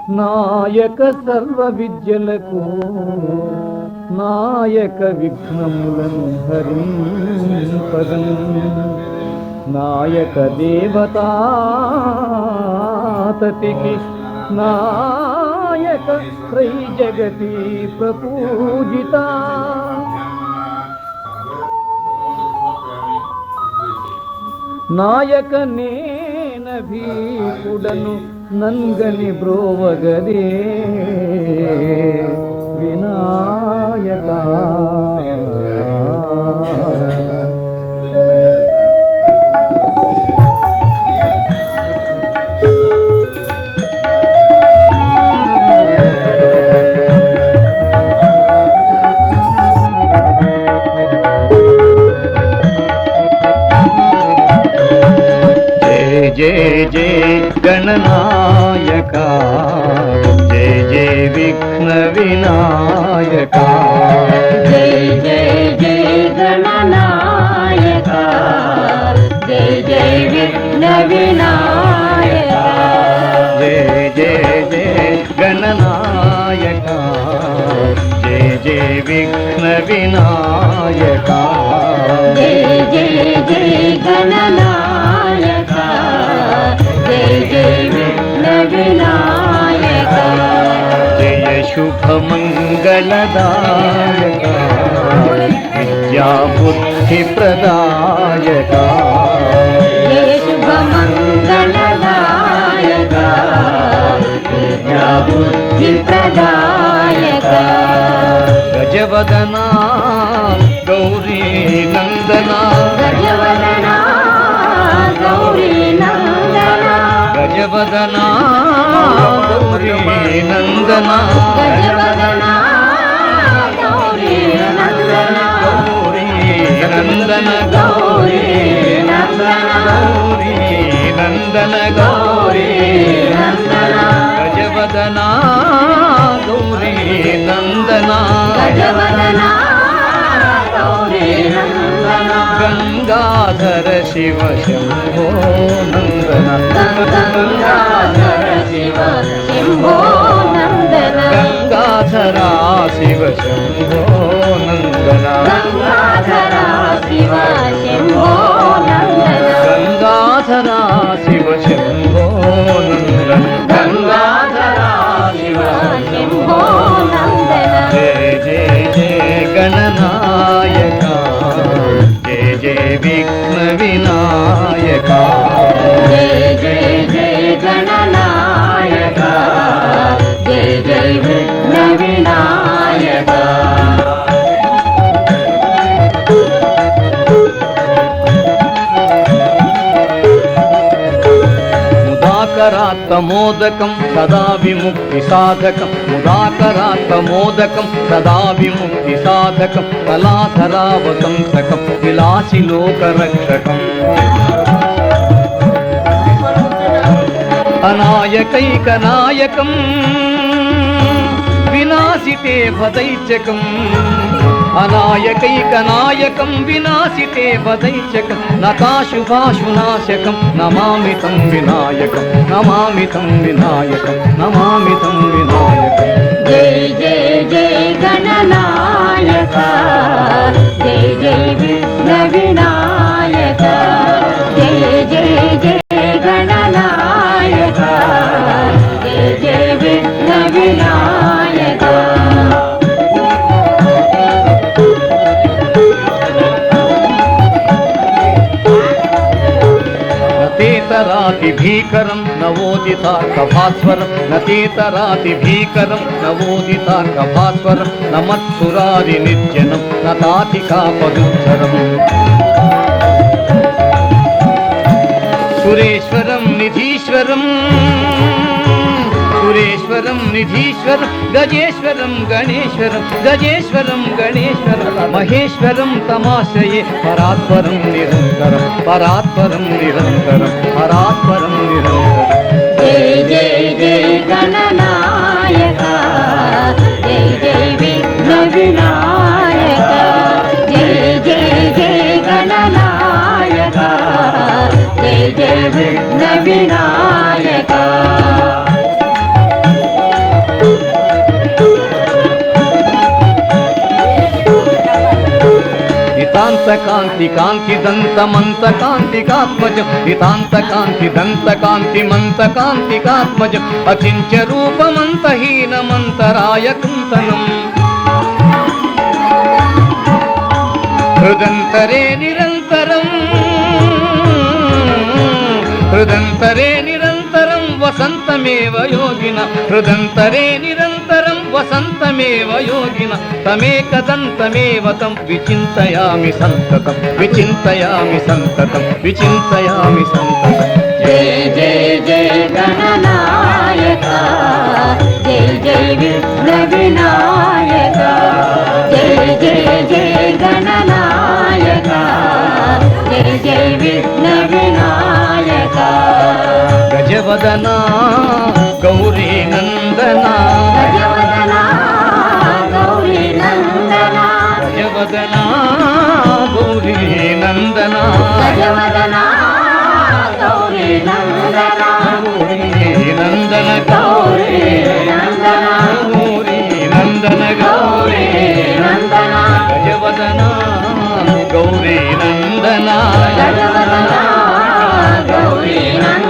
నాయక సర్వ విద్యలకు నాయక విఘ్నములను హరింపగం నాయక దేవతాతతికి నాయక త్రై జగతి ప్రపూజిత నాయక నేనభీకుడను నంగని బ్రోవగదే వినాయక जय जय गणनायका जय जय विघ्न विनायका जय जय जय गणनायका जय जय विघ्न विनायका जय जय जय गणनायका जय जय विघ्न विनायका जय जय जय गणनायका जय जय विघ्न विनायका जय शुभ मंगलदायका विद्या बुद्धि प्रदायका जय शुभ मंगलदायका विद्या बुद्धि प्रदायका गजवदना गौरी नंदना गजवदना गौरी नंदना गजवदना गौरी नंदना गजवदना गौरी नंदना गौरी नंदन गौरी नंदना गौरी नंदन गौरी नंदना गजवदना गौरी नंदना गजवदना गौरी नंदना गंगाधर शिव शंभो नंदना गंगाधर शिव शंभो नंदना गंगाधरा शिव शंभो नंदना गंगाधरा शिव शंभो नंदना गंगाधरा शिव शंभो नंदना गंगाधरा शिव शंभो नंदना जय जय जय गणनायका जय जय विघ्न विनायका जय जय जय गणनायका जय जय विघ्न विनायका मुदाकरात्मोदकं सदा विमुक्ति साधकं मुदाकरात्मोदकं सदा विमुक्ति साधकं कलाधरावसंतकं विलासि लोकरक्षकम् अनायकैकनायकं विनाशिते भदैत्यकम् अनायकैकनायकं विनाशिते वदैत्यकं नकाशुभाशुनाशकं नमामि तं विनायकं नमामि तं विनायकं नमामि तं विनायकं जय जय जय गणनायका जय जय विघ्न विनायका जय जय जय गणनायका जय जय विघ्न विनायका नतेतराति भीकरं नवोदितार्कभास्वरं नतेतराति भीकरं नवोदितार्कभास्वरं नमत्सुरारिनिर्जनं नतातिकापदुद्धरम् सुरेश्वरं निधीश्वरं सुरेश्वरं निधीश्वरं गजेश्वरं गणेश्वरं गजेश्वरं गणेश्वरं महेश्वरं तमाश्रये परात्परं निरन्तरं परात्परं निरन्तरं परात्परं निरन्तरं जय जय जय गणनायका जय जय विघ्न विनायका जय जय जय गणनायका जय जय विघ्न विनायका కాంతి కాంతి దంతమంత కాంతికాత్మజం నితాంత కాంతి దంత కాంతి మంత కాంతికాత్మజం అచించ రూపమంతహీనమంతరాయ కుంతనం హృదంతరే నిరంతరం హృదంతరే నిరంతరం వసంతమేవ యోగిన హృదంతరే నిరంతరం వసంతమేవ యోగిన తమేకదంతమేవ తం విచింతయామి సంతతం విచింతయామి సంతతం విచింతయామి సంతతం జయ జయ జయ గణనాయక జయ జయ విఘ్న వినాయక జయ జయ జయ గణనాయక జయ జయ విఘ్న వినాయక గజవదనా గౌరీ నందనా గజవదనా గౌరీ నందనా గజవదనా గౌరీ నందనా గజవదనా గౌరీ నందనా గౌరీ నందన గౌరీ నందనా గౌరీ నందన గౌరీ నందనా గజవదనా గౌరీ నందనా గజవదనా గౌరీ నందనా